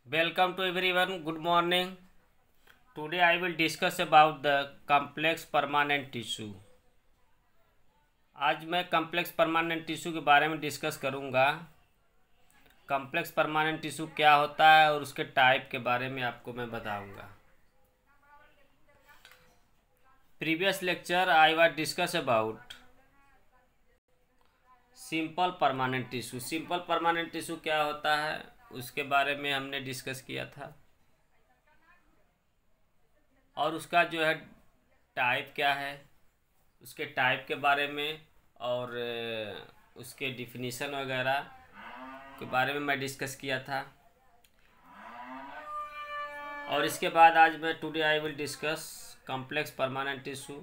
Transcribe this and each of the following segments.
Welcome to everyone. Good morning. Today I will discuss about the complex permanent tissue. आज मैं complex permanent tissue के बारे में discuss करूँगा। complex permanent tissue क्या होता है और उसके टाइप के बारे में आपको मैं बताऊँगा। Previous lecture I was discuss about simple permanent tissue. Simple permanent tissue क्या होता है उसके बारे में हमने डिस्कस किया था और उसका जो है टाइप क्या है उसके टाइप के बारे में और उसके डिफिनीशन वगैरह के बारे में मैं डिस्कस किया था। और इसके बाद आज मैं today I will discuss complex permanent tissue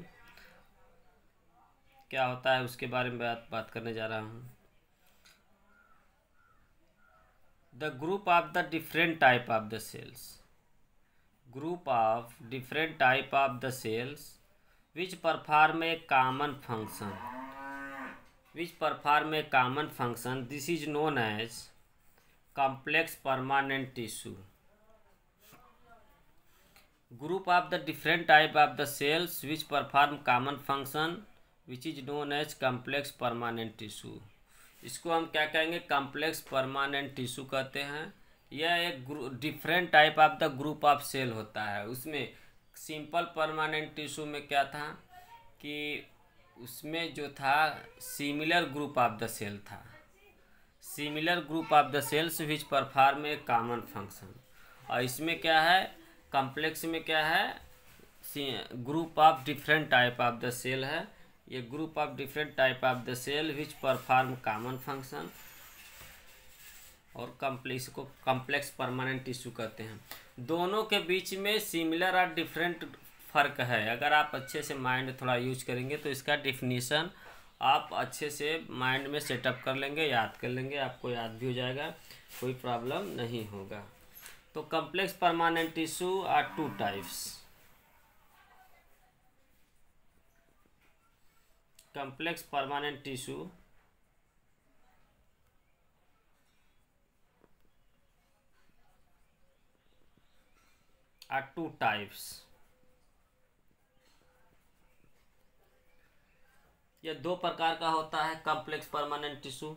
क्या होता है उसके बारे में बात करने जा रहा हूँ। The group of the different type of the cells. Group of different type of the cells which perform a common function. This is known as complex permanent tissue. Group of the different type of the cells which perform common function which is known as complex permanent tissue. इसको हम क्या कहेंगे? Complex permanent tissue कहते हैं। यह एक different type of the group of cell होता है। उसमें सिंपल परमानेंट टिश्यू में क्या था कि उसमें जो था similar group of the cell था, similar group of the cells which perform a common function. और इसमें क्या है कॉम्प्लेक्स में क्या है group of different type of the cell है। ये group of different type of the cell which perform common function और कॉम्प्लेक्स परमानेंट टिश्यू कहते हैं। दोनों के बीच में सिमिलर और डिफरेंट फ़र्क है। अगर आप अच्छे से माइंड थोड़ा यूज करेंगे तो इसका डिफिनीशन आप अच्छे से माइंड में सेटअप कर लेंगे, याद कर लेंगे, आपको याद भी हो जाएगा, कोई प्रॉब्लम नहीं होगा। तो complex permanent tissue are two types. complex permanent tissue are two types। यह दो प्रकार का होता है complex permanent tissue.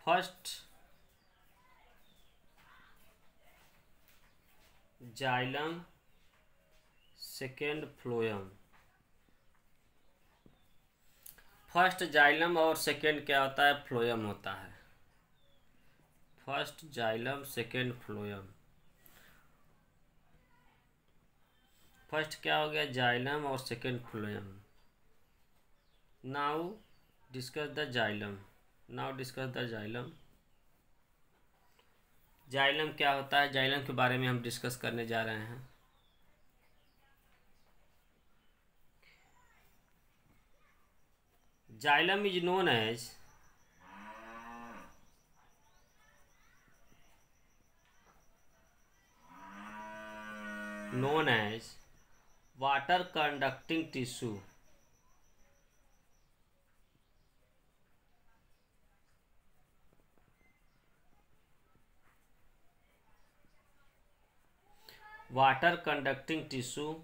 First xylem, second phloem. First xylem और सेकेंड क्या होता है? फ्लोएम होता है। First xylem, second phloem. First क्या हो गया? जाइलम और second phloem. Now discuss the xylem. Xylem क्या होता है? जाइलम के बारे में हम डिस्कस करने जा रहे हैं। Xylem is known as water conducting tissue। Water conducting tissue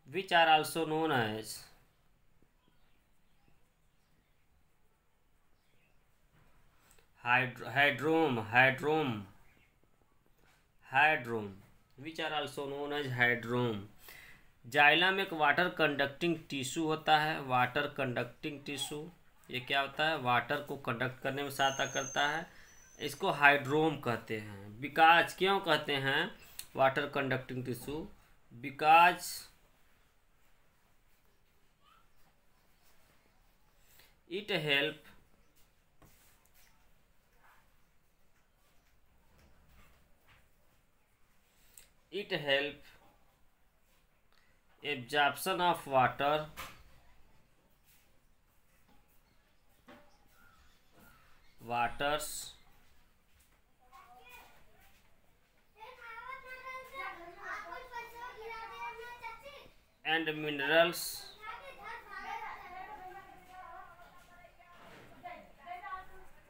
which are also known as hydrome which are also known as hydrome। Xylem एक वाटर कंडक्टिंग टिश्यू होता है। वाटर कंडक्टिंग टिश्यू ये क्या होता है? वाटर को कंडक्ट करने में सहायता करता है। इसको हाइड्रोम कहते हैं। बिकॉज क्यों कहते हैं water conducting tissue? Because it help absorption of waters and minerals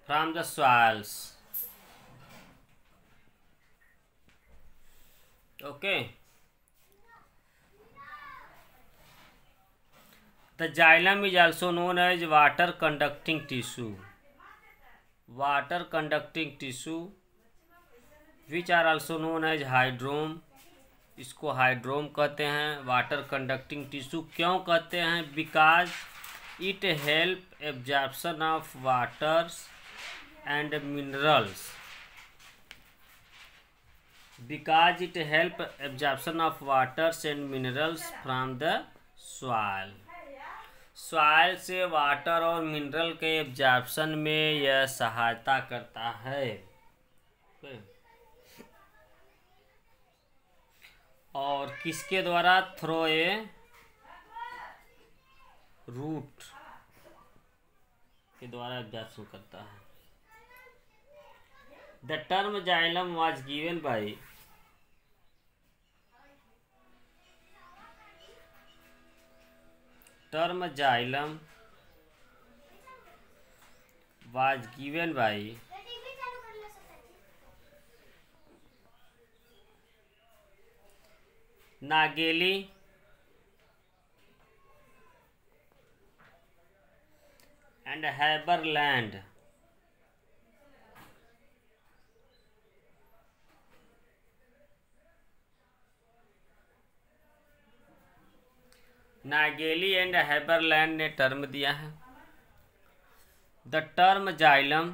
from the soils. Okay. The xylem is also known as water conducting tissue. Water conducting tissue which are also known as hydrome. इसको हाइड्रोम कहते हैं. Water conducting tissue क्यों कहते हैं? Because it help absorption of waters and minerals. Because it help absorption of waters and minerals from the soil. Soil से water और mineral के absorption में यह सहायता करता है. और किसके द्वारा? थ्रो ए रूट के द्वारा एब्जॉर्प्शन करता है. The term xylem was given by term xylem was given by Nageli and Haberland. Nageli and Haberland ने टर्म दिया है. The term xylem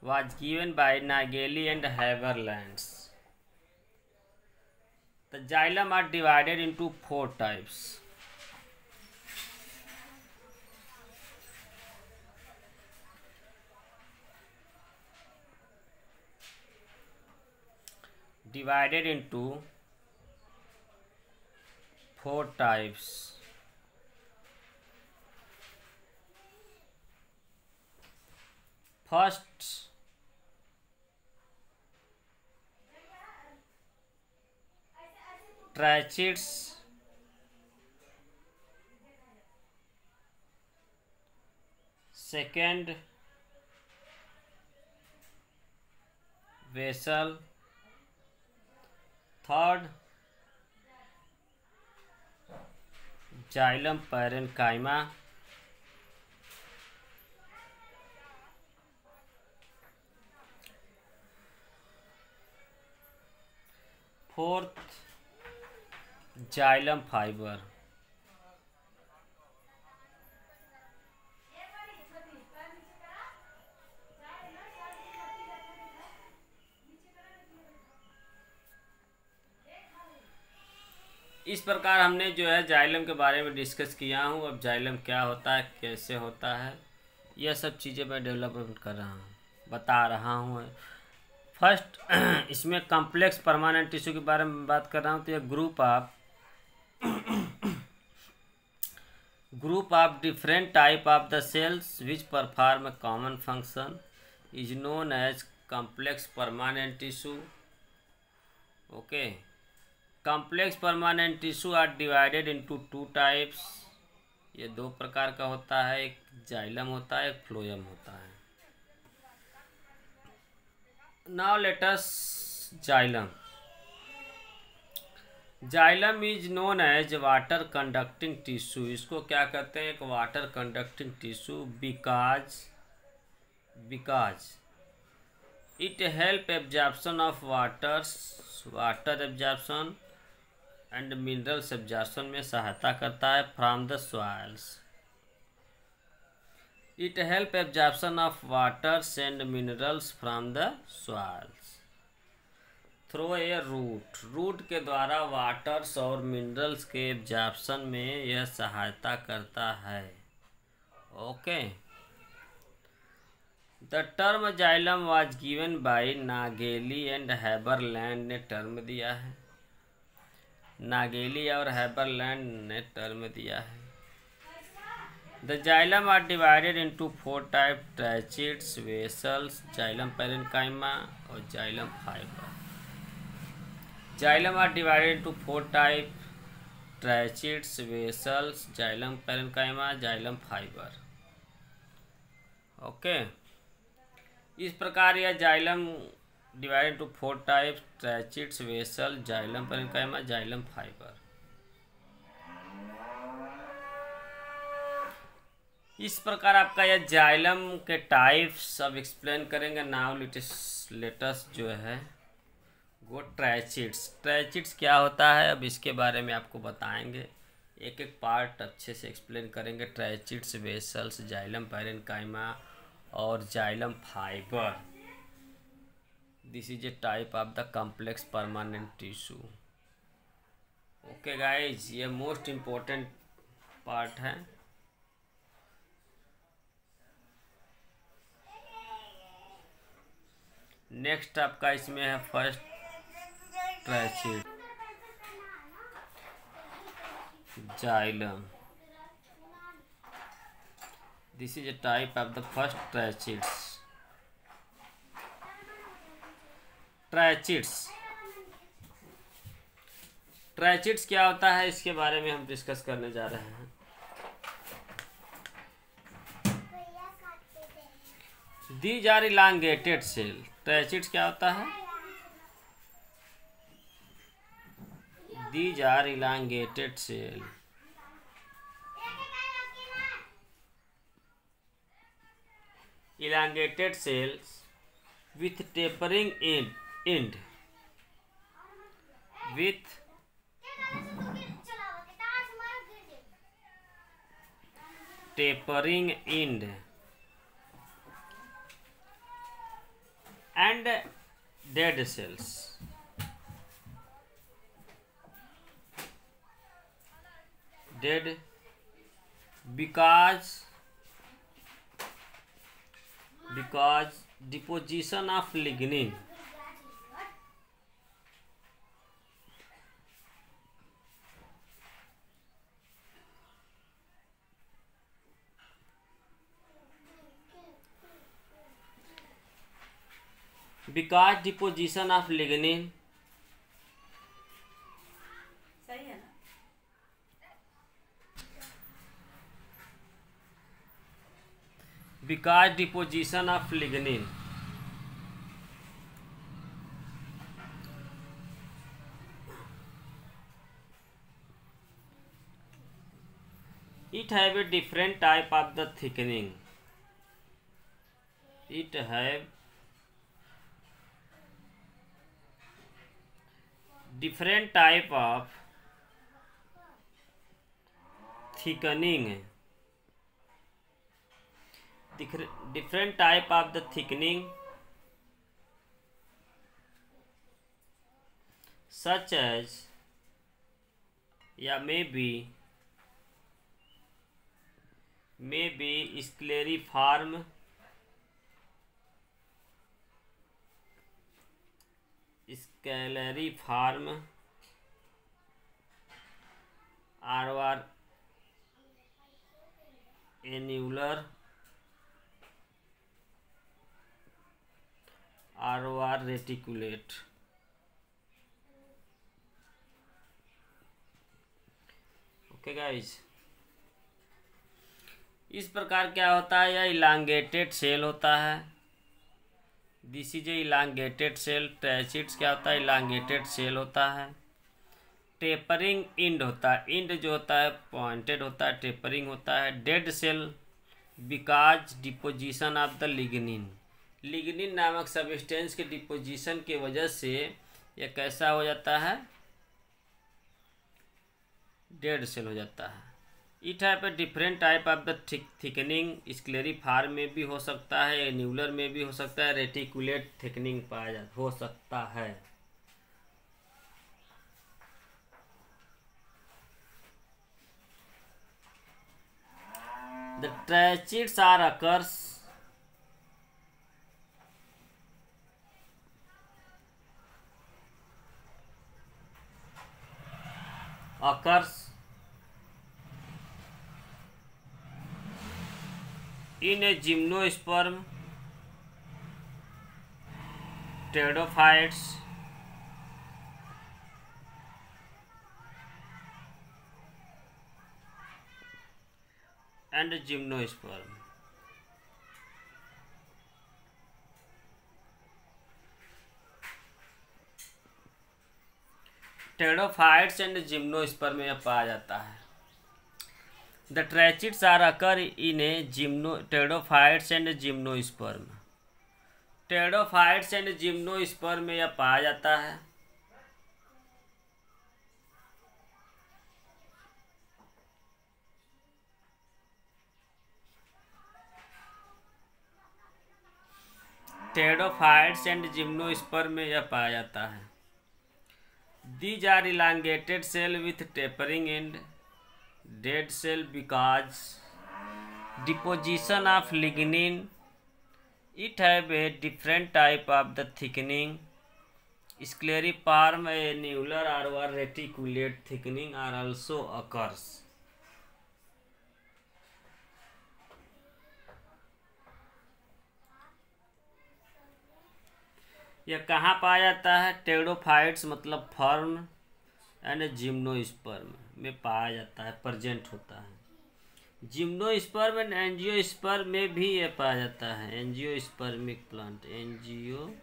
was given by Nageli and Haberlands. The xylem are divided into 4 types. divided into 4 types. First, trichids. Second, vessel. Third, xylem parenchyma. Fourth, xylem fibre. इस प्रकार हमने जो है xylem के बारे में डिस्कस किया हूँ. अब जाइलम क्या होता है, कैसे होता है, यह सब चीज़ें मैं डेवलपमेंट कर रहा हूँ, बता रहा हूँ. फर्स्ट, इसमें कॉम्प्लेक्स परमानेंट टिश्यू के बारे में बात कर रहा हूँ. तो यह group of different type of the cells which perform a common function is known as complex permanent tissue. Okay. Complex permanent tissue are divided into 2 types. ये 2 प्रकार का होता है. एक जाइलम होता है, एक फ्लोएम होता है. Now let us xylem. Xylem is known as water conducting tissue. इसको क्या कहते हैं? एक water conducting tissue. Because it help absorption of water absorption and minerals absorption में सहायता करता है from the soils. It help absorption of waters and minerals from the soils through a root के द्वारा वाटर्स और मिनरल्स के absorption में यह सहायता करता है. Okay. The term xylem was given by Nageli and Haberland ने टर्म दिया है. नागेली और हैबरलैंड ने टर्म दिया है. The xylem are divided into 4 type. Tracheids, vessels, xylem parenchyma और xylem fibre. Xylem are divided into 4 type. Tracheids, vessels, xylem parenchyma, xylem fibre. Okay. इस प्रकार यह xylem divided to 4 types: tracheids, vessel, xylem parenchyma, xylem fibre. इस प्रकार आपका यह xylem के types अब एक्सप्लेन करेंगे। नाउ लेटस जो है वो ट्रैचिड्स। ट्रैचिड्स क्या होता है अब इसके बारे में आपको बताएंगे, एक एक पार्ट अच्छे से एक्सप्लेन करेंगे। ट्रैचिड्स, वेसल्स, जाइलम पैरेन्काइमा और xylem fibre. This is a type of the complex permanent tissue. Okay guys, ये मोस्ट इम्पोर्टेंट पार्ट है। नेक्स्ट आपका इसमें है first tracheid, xylem. This is a type of the first tracheids. Tracheids क्या होता है इसके बारे में हम डिस्कस करने जा रहे हैं। These are elongated cell. Tracheids क्या होता है? These are elongated cell. Elongated cells with tapering end with tapering end and dead cells. Dead because deposition of lignin सही है ना? because deposition of lignin it have a different type of the thickening. It have different type of thickening. Different type of the thickening such as maybe scleriform, or annular or reticulate. Okay guys, इस प्रकार क्या होता है, यह elongated cell होता है। This is a elongated cell. Tracheids क्या होता है? इलांगेटेड सेल होता है। टेपरिंग इंड होता है। इंड जो होता है पॉइंटेड होता है, टेपरिंग होता है। Dead cell because deposition of the lignin. Lignin नामक सब्सटेंस के डिपोजिशन की वजह से यह कैसा हो जाता है? डेड सेल हो जाता है। It have a different type of the thickening. Scalariform में भी हो सकता है, एन्यूलर में भी हो सकता है, रेटिकुलेट थिकनिंग पाया हो सकता है। The tracheids are occurs in a gymnosperm, pteridophytes, and gymnosperm. Pteridophytes and gymnosperm में यह पाया जाता है। The tracheids are occur in a pteridophytes and gymnosperm. Pteridophytes and gymnosperm में यह पाया जाता है। टेरोफाइट्स एंड जिम्नोस्पर्म में यह पाया जाता है। These are elongated cell with tapering end, dead cell because deposition of lignin. It have a different type of the thickening. Scleriform, annular or reticulate thickening are also occurs. यह कहाँ पाया जाता है? टेरोफाइट्स मतलब फर्म एंड जिम्नोस्पर्म में पाया जाता है, प्रेजेंट होता है। जिम्नोस्पर्म एंड एंजियोस्पर्म में भी यह पाया जाता है। Angiospermic plant, angiosperm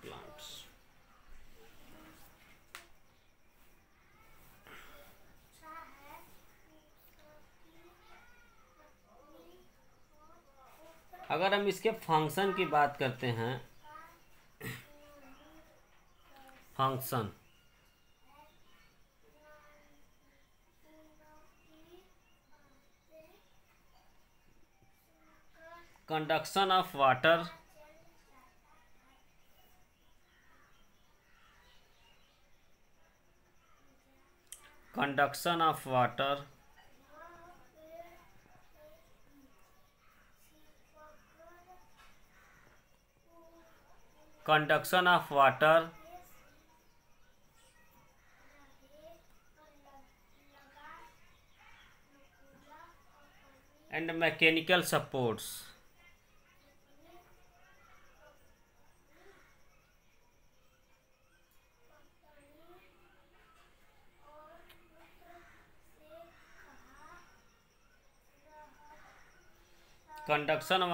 plants. अगर हम इसके फंक्शन की बात करते हैं, function conduction of water, conduction of water, conduction of water and mechanical supports. Conduction of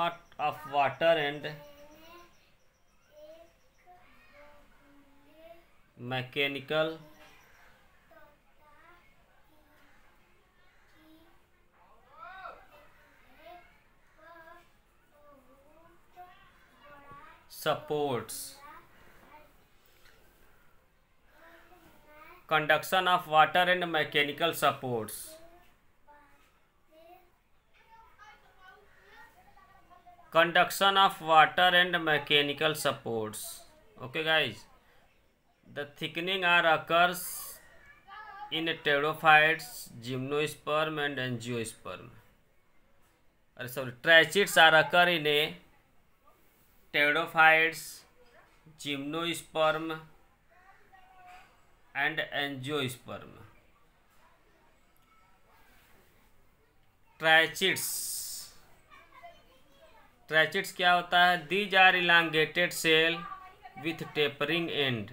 water and mechanical supports. Conduction of water and mechanical supports. Conduction of water and mechanical supports. Okay guys, the thickening are occurs in pterophytes, gymnosperm and angiosperm. Trichids are occur in a pterophytes, gymnosperm and angiosperm. Trichids क्या होता है? These are elongated cell with tapering end,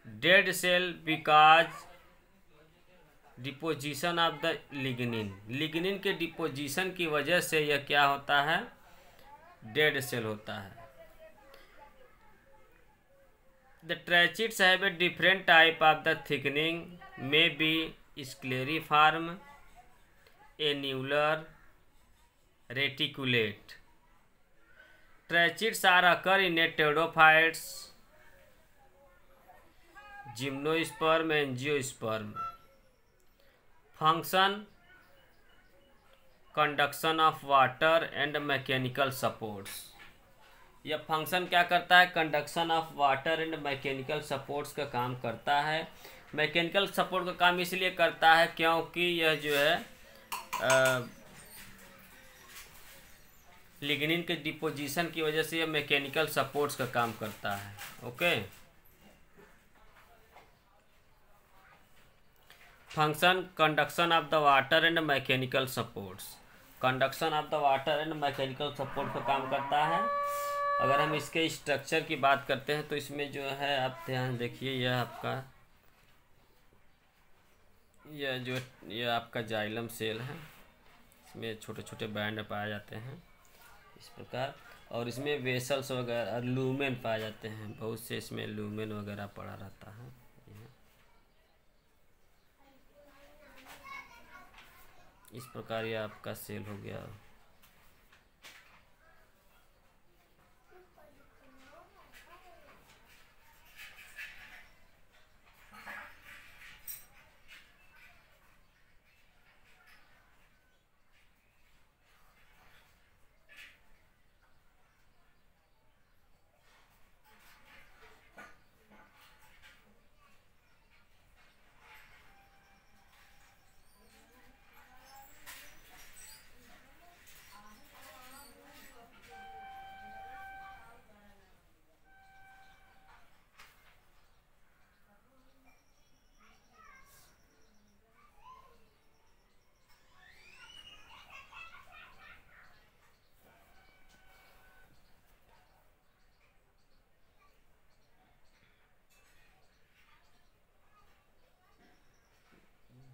dead cell because deposition of the lignin. Lignin के deposition की वजह से यह क्या होता है? डेड सेल होता है। The tracheids have a different type of the thickening, may be scalariform, annular, reticulate. Tracheids are occur in a pteridophytes, gymnosperm, angiosperm. Function conduction of water and mechanical supports. यह function क्या करता है? Conduction of water and mechanical supports का काम करता है। Mechanical support का काम इसलिए करता है क्योंकि यह जो है लिग्निन के डिपोजिशन की वजह से यह मैकेनिकल सपोर्ट्स का काम करता है। Okay, function conduction of the water and mechanical supports. Conduction of the water and mechanical support का काम करता है। अगर हम इसके स्ट्रक्चर की बात करते हैं तो इसमें जो है आप ध्यान देखिए, यह आपका यह आपका जाइलम सेल है। इसमें छोटे छोटे बैंड पाए जाते हैं इस प्रकार। और इसमें वेसल्स वगैरह लूमेन पाए जाते हैं, बहुत से इसमें लूमेन वगैरह पड़ा रहता है। इस प्रकार ये आपका सेल हो गया।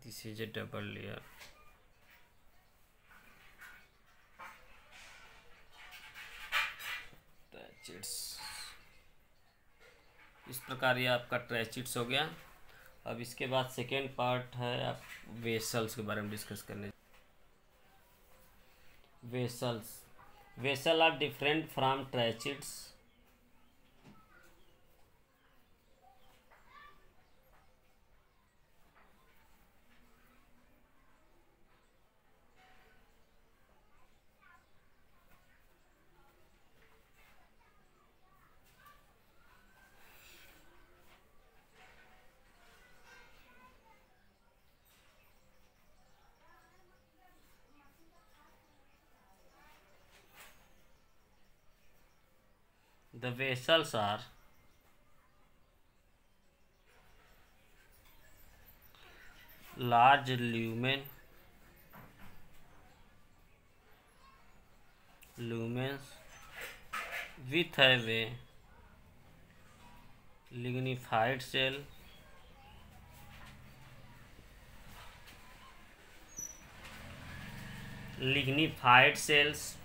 This is a double layer. ट्रैचिड्स, इस प्रकार ये आपका ट्रैचिड्स हो गया। अब इसके बाद सेकेंड पार्ट है आप वेसल्स के बारे में डिस्कस करने। Vessel are different from tracheids. The vessels are large lumens with have a lignified cell, lignified cells,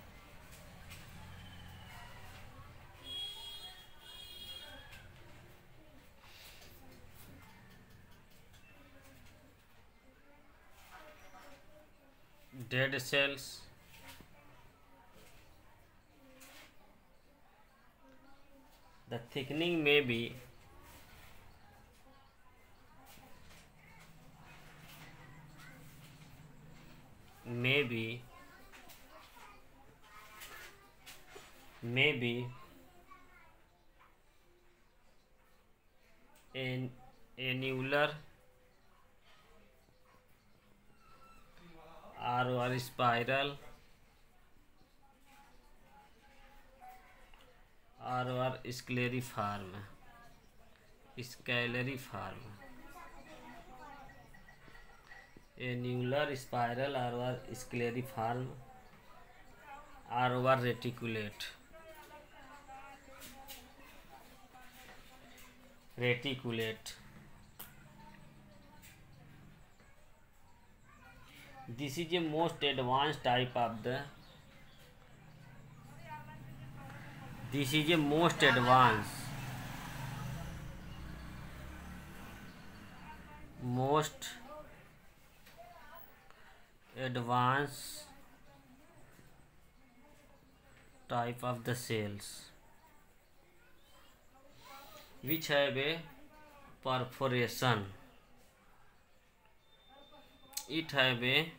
dead cells, the thickening may be annular or spiral or scalariform, annular, spiral or scalariform or reticulate। This is a most advanced type of the most advanced type of the cells which have a perforation. It have a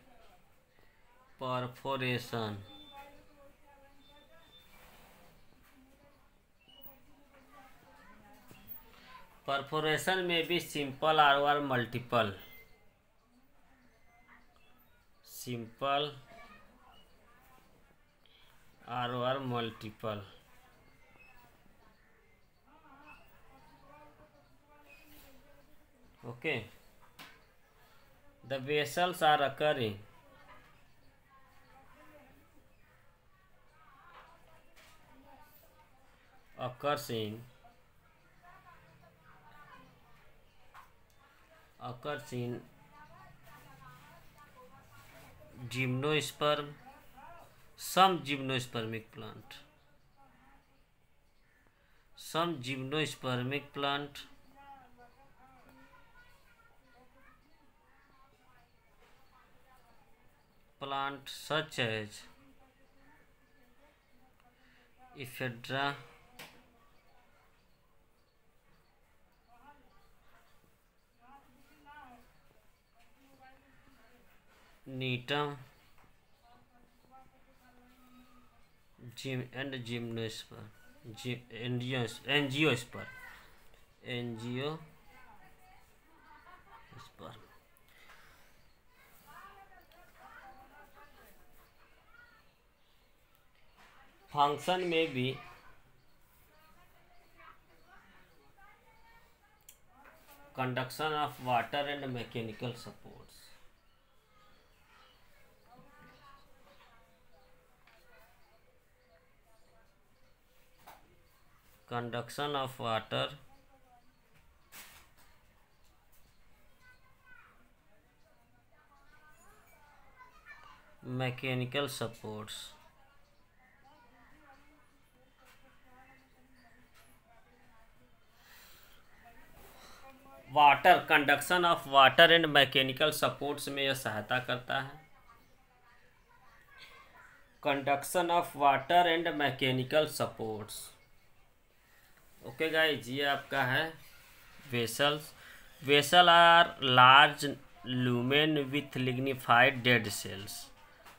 perforation. Perforation may be simple or multiple. Simple or multiple. Okay. The vessels are occurs in gymnosperm, some gymnospermic plant, some gymnospermic plant such as Ephedra, Netum, and angiosperm. Function may be conduction of water and mechanical supports. Conduction of water mechanical supports. Water conduction of water and mechanical supports में यह सहायता करता है। Conduction of water and mechanical supports. Okay guys, ये आपका है vessels. Vessel are large lumen with lignified dead cells.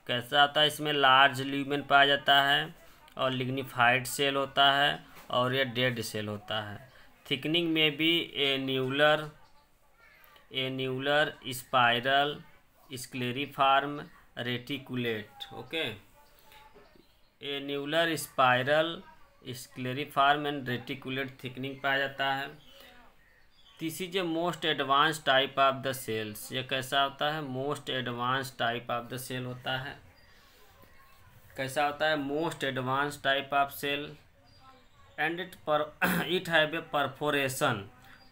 कैसा आता है, इसमें लार्ज ल्यूमेन पाया जाता है और लिग्निफाइड सेल होता है और यह डेड सेल होता है। थिकनिंग में भी annular spiral scalariform reticulate. Okay, annular spiral scalariform and reticulate thickening पाया जाता है। This is a most advance type of the cells. ये कैसा होता है, most advance type of the cell होता है। कैसा होता है, most advance type of cell. And it have a perforation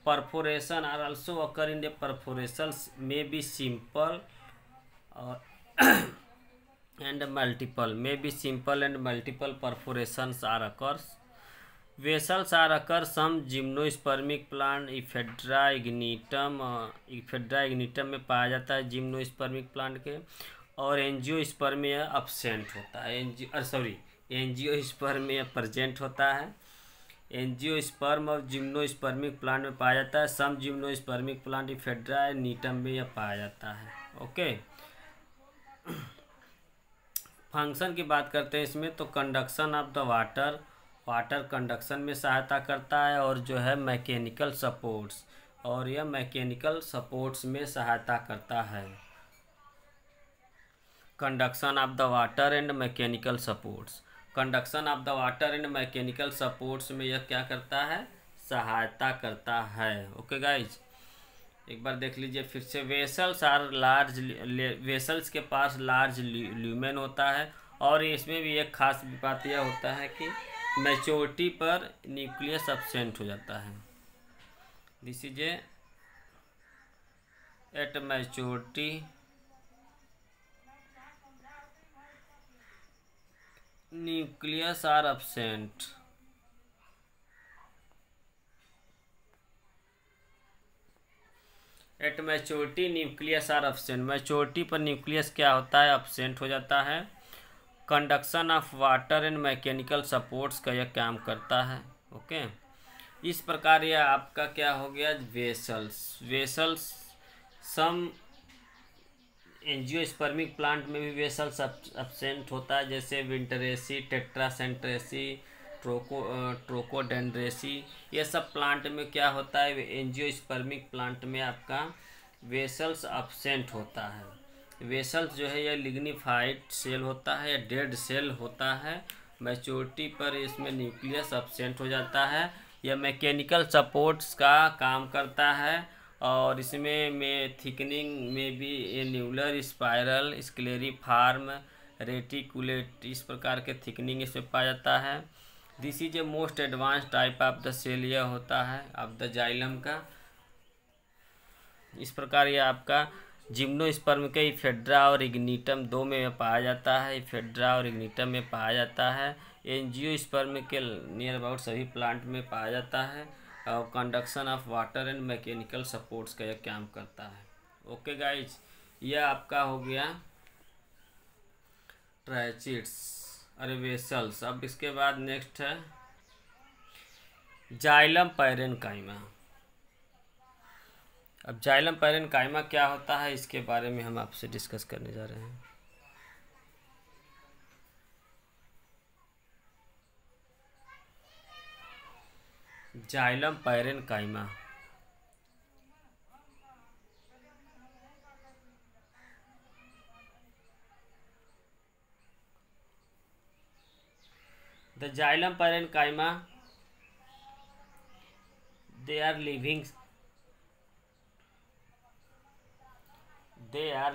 are also occur in the perforations may be simple and multiple perforations are occurs. Vessels are occur some gymnospermic plant Ephedra ignitum में पाया जाता है जिम्नोस्पर्मिक plant के, और angiosperm में absent होता है। Angiosperm में प्रेजेंट होता है। एंजियोस्पर्म और जिम्नोस्पर्मिक प्लांट में पाया जाता है। सम जिम्नोस्पर्मिक प्लांट इफेड्रा नीटम में यह पाया जाता है। ओके, फंक्शन की बात करते हैं इसमें, तो conduction of the water conduction में सहायता करता है, और जो है मैकेनिकल सपोर्ट्स, और यह मैकेनिकल सपोर्ट्स में सहायता करता है। Conduction of the water and mechanical supports. Conduction of the water and mechanical supports में यह क्या करता है, सहायता करता है। ओके गाइज, एक बार देख लीजिए फिर से। वेसल्स आर लार्ज, वेसल्स के पास लार्ज ल्यूमेन होता है, और इसमें भी एक खास बात यह होता है कि मैच्योरिटी पर न्यूक्लियस एब्सेंट हो जाता है। This is at maturity nucleus are absent. At maturity nucleus are absent. Maturity पर न्यूक्लियस क्या होता है, एब्सेंट हो जाता है। Conduction of water and mechanical supports का यह काम करता है। ओके, इस प्रकार यह आपका क्या हो गया, वेसल्स सम एंजियोस्पर्मिक प्लांट में भी वेसल्स एब्सेंट होता है, जैसे विंटरेसी, टेट्रासेंट्रेसी, ट्रोकोडेंड्रेसी। ये सब प्लांट में क्या होता है, एंजियोस्पर्मिक प्लांट में आपका वेसल्स एब्सेंट होता है। वेसल्स जो है यह लिग्निफाइड सेल होता है या डेड सेल होता है। मैच्योरिटी पर इसमें न्यूक्लियस एब्सेंट हो जाता है। यह मैकेनिकल सपोर्ट्स का काम करता है, और इसमें थिकनिंग में भी एन्यूलर स्पाइरल स्क्लेरिफॉर्म रेटिकुलेट, इस प्रकार के थिकनिंग इसमें पाया जाता है। This is a most advance type of the cell यह होता है ऑफ द जाइलम का। इस प्रकार यह आपका जिम्नोस्पर्म के इफेड्रा और इग्निटम दो में पाया जाता है, इफेड्रा और इग्निटम में पाया जाता है। एंजियोस्पर्म के नियर अबाउट सभी प्लांट में पाया जाता है और conduction of water and mechanical supports का यह काम करता है। ओके गाइज, यह आपका हो गया ट्राइचिड्स अरे वेसल्स। अब इसके बाद नेक्स्ट है जाइलम पैरेनकाइमा। अब जाइलम पैरेनकाइमा क्या होता है इसके बारे में हम आपसे डिस्कस करने जा रहे हैं। Xylem parenchyma the xylem parenchyma they are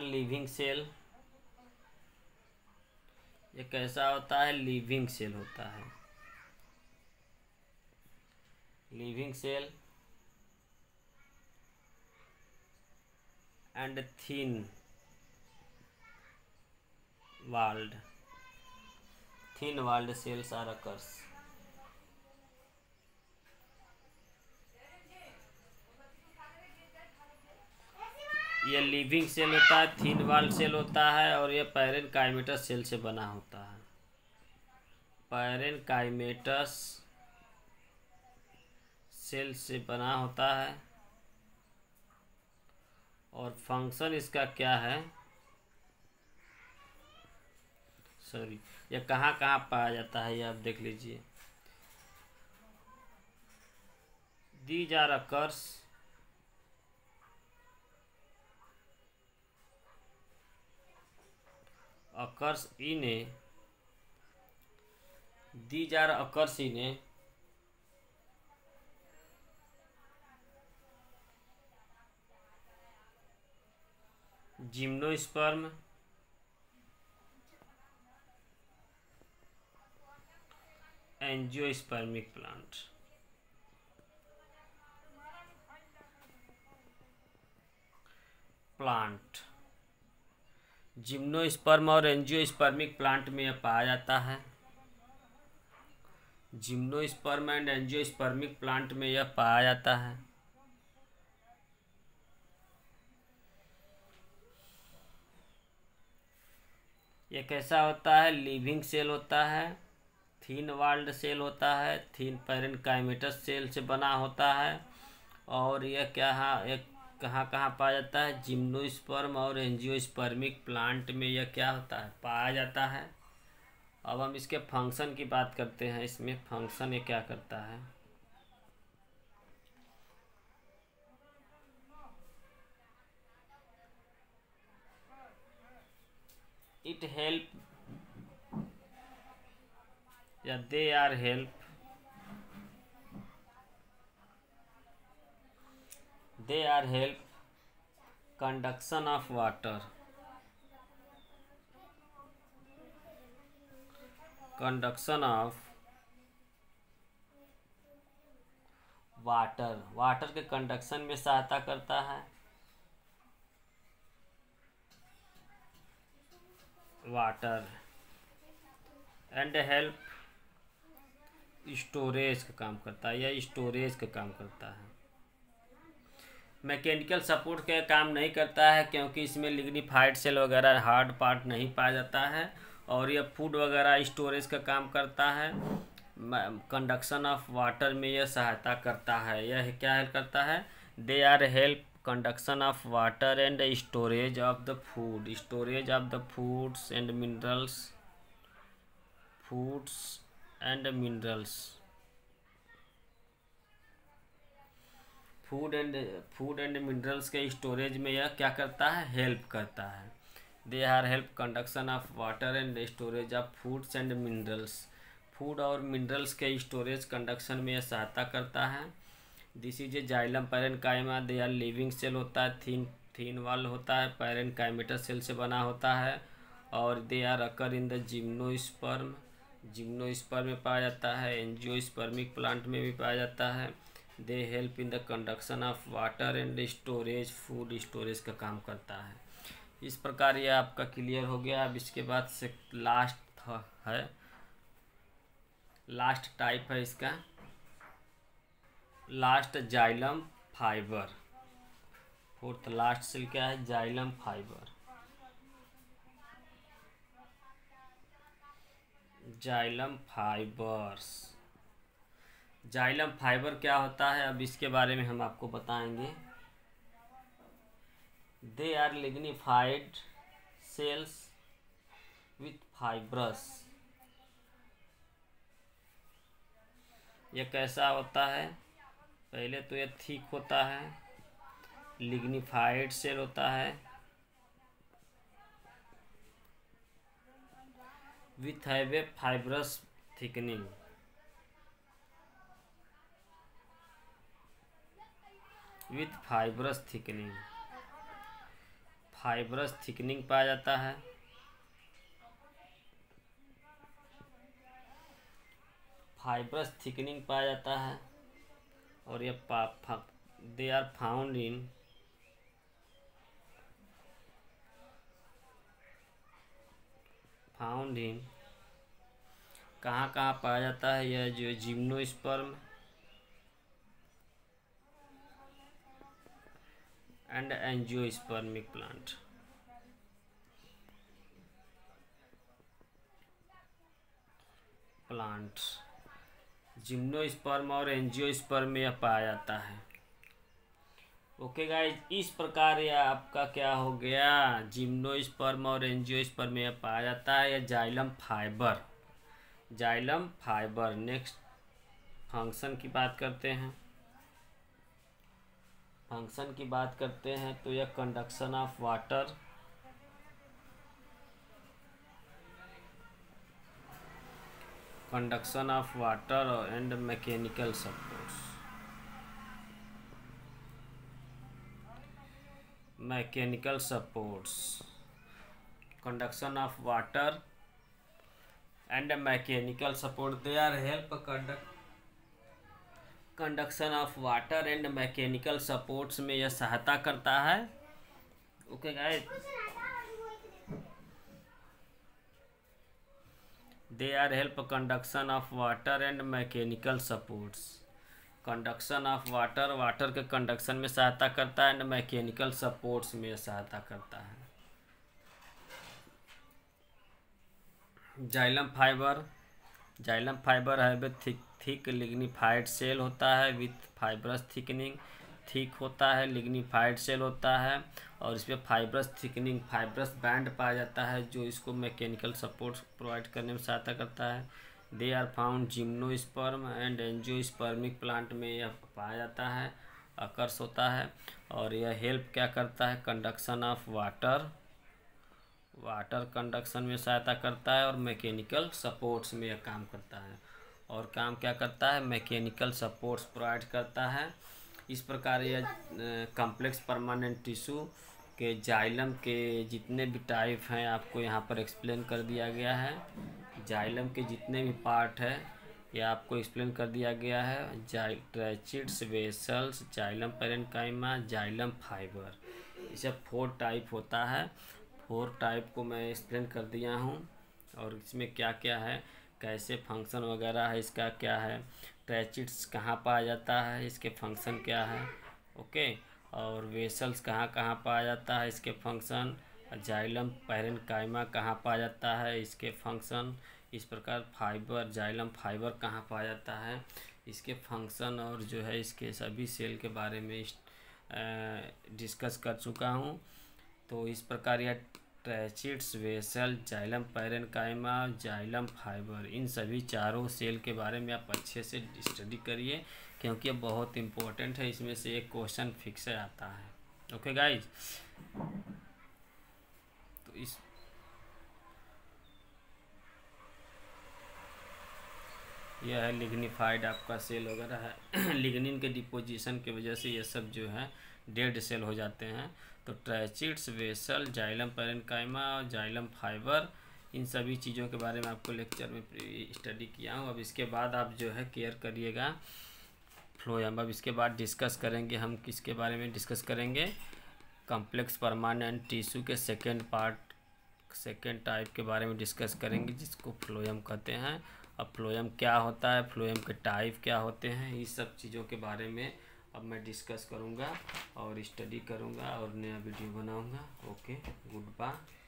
living cell। ये कैसा होता है? लिविंग सेल होता है, living cell and thin walled cells are occurs। ये लिविंग सेल होता है, थिन वॉल्ड सेल होता है और ये पैरेनकाइमेटस सेल से बना होता है। पैरेनकाइमेटस सेल से बना होता है और फंक्शन इसका क्या है, सॉरी, यह कहाँ कहाँ पाया जाता है ये आप देख लीजिए। These are occurs in a these are occurs in a gymnosperm angiospermic plant। Gymnosperm और एंजियोस्पर्मिक प्लांट में यह पाया जाता है। जिम्नोस्पर्म एंड एंजियोस्पर्मिक प्लांट में यह पाया जाता है। यह कैसा होता है? लिविंग सेल होता है, थिन वॉल्ड सेल होता है, थिन पैरेनकाइमेटस सेल से बना होता है और यह कहाँ कहाँ पाया जाता है? जिम्नोस्पर्म और एंजियोस्पर्मिक प्लांट में यह क्या होता है? पाया जाता है। अब हम इसके फंक्शन की बात करते हैं। इसमें फंक्शन ये क्या करता है? इट हेल्प या they are help conduction of water, water के कंडक्शन में सहायता करता है। वाटर एंड हेल्प स्टोरेज का काम करता है या स्टोरेज का काम करता है। मैकेनिकल सपोर्ट का काम नहीं करता है क्योंकि इसमें लिग्निफाइड सेल वगैरह हार्ड पार्ट नहीं पाया जाता है और यह फूड वगैरह स्टोरेज का काम करता है। कंडक्शन ऑफ वाटर में यह सहायता करता है। यह क्या हेल्प करता है? They are help conduction of water and storage of the food, storage of the foods and minerals, food and minerals के स्टोरेज में यह क्या करता है? हेल्प करता है। They are help conduction of water and storage of foods and minerals, food और minerals के स्टोरेज कंडक्शन में यह सहायता करता है। This is a xylem parenchyma. They are living cell होता है, थिन वॉल होता है, पैरेनकाइमेटस सेल से बना होता है और they are occur in the gymnosperm में पाया जाता है, एंजियोस्पर्मिक प्लांट में भी पाया जाता है। They help in the conduction of water and storage, food storage का काम करता है। इस प्रकार ये आपका क्लियर हो गया। अब इसके बाद से लास्ट है, लास्ट टाइप है इसका, last xylem fibre. Fourth last cell क्या है? Xylem fibre. Xylem fibres. Xylem fibre क्या होता है, अब इसके बारे में हम आपको बताएंगे। They are lignified cells with fibrous. यह कैसा होता है? पहले तो यह थिक होता है, लिग्निफाइड सेल होता है, with have a fibrous thickening. With fibrous thickening, fibrous thickening पाया जाता है। फाइब्रस थिकनिंग पाया जाता है और ये दे आर फाउंड इन कहाँ कहाँ पाया जाता है? यह जो gymnosperm and angiospermic plant. Gymnosperm और एंजियोस्पर्म में यह पाया जाता है। ओके गाइस, इस प्रकार यह आपका क्या हो गया? जिम्नोस्पर्म और एंजियोस्पर्म में यह पाया जाता है, यह xylem fibre. Xylem fibre. Next function की बात करते हैं। फंक्शन की बात करते हैं तो यह conduction of water, conduction of water and mechanical supports. Mechanical supports, conduction of water and mechanical support, they are help conduction of water and mechanical supports में यह सहायता करता है। Okay guys, they are help conduction of water and mechanical supports. Conduction of water, water के conduction में सहायता करता है एंड मैकेनिकल सपोर्ट्स में सहायता करता है। जाइलम फाइबर, जाइलम फाइबर है थिक लिग्निफाइड सेल होता है विथ फाइब्रस थिकनिंग। थिक होता है, लिग्निफाइड सेल होता है और इस पर फाइब्रस थिकनिंग, फाइब्रस बैंड पाया जाता है जो इसको मैकेनिकल सपोर्ट प्रोवाइड करने में सहायता करता है। They are found gymnosperm and angiospermic plant में यह पाया जाता है, अकर्स होता है। और यह हेल्प क्या करता है? Conduction of water, water conduction में सहायता करता है और मैकेनिकल सपोर्ट्स में यह काम करता है। और काम क्या करता है? मैकेनिकल सपोर्ट्स प्रोवाइड करता है। इस प्रकार यह कॉम्प्लेक्स परमानेंट टिश्यू के जाइलम के जितने भी टाइप हैं आपको यहाँ पर एक्सप्लेन कर दिया गया है। जाइलम के जितने भी पार्ट है यह आपको एक्सप्लेन कर दिया गया है। Tracheids, vessels, xylem parenchyma, xylem fibre, इसे 4 टाइप होता है। 4 टाइप को मैं एक्सप्लेन कर दिया हूँ और इसमें क्या क्या है, कैसे फंक्शन वगैरह है, इसका क्या है, ट्रैचिड्स कहाँ पाया जाता है, इसके फंक्शन क्या है। ओके, और वेसल्स कहाँ कहाँ पाया जाता है, इसके फंक्शन, जाइलम पैरेन्काइमा कहाँ पाया जाता है, इसके फंक्शन। इस प्रकार फाइबर, जाइलम फाइबर कहाँ पाया जाता है, इसके फंक्शन, और जो है इसके सभी सेल के बारे में डिस्कस कर चुका हूँ। तो इस प्रकार यह tracheids, vessel, xylem parenchyma, xylem fibre, इन सभी चारों सेल के बारे में आप अच्छे से स्टडी करिए क्योंकि ये बहुत इम्पोर्टेंट है। इसमें से एक क्वेश्चन फिक्स आता है। ओके गाइज, तो इस यह है लिग्निफाइड आपका सेल वगैरह है। लिग्निन के डिपोजिशन की वजह से ये सब जो है डेड सेल हो जाते हैं। तो ट्रैचिड्स, वेसल, जाइलम पैरेन्काइमा और जाइलम फाइबर, इन सभी चीज़ों के बारे में आपको लेक्चर में स्टडी किया हूँ। अब इसके बाद आप जो है केयर करिएगा फ्लोएम। अब इसके बाद डिस्कस करेंगे हम, किसके बारे में डिस्कस करेंगे, कॉम्प्लेक्स परमानेंट टिश्यू के सेकेंड टाइप के बारे में डिस्कस करेंगे, जिसको फ्लोएम कहते हैं। अब फ्लोएम क्या होता है, फ्लोएम के टाइप क्या होते हैं, इस सब चीज़ों के बारे में अब मैं डिस्कस करूँगा और स्टडी करूँगा और नया वीडियो बनाऊँगा। Okay, good bye.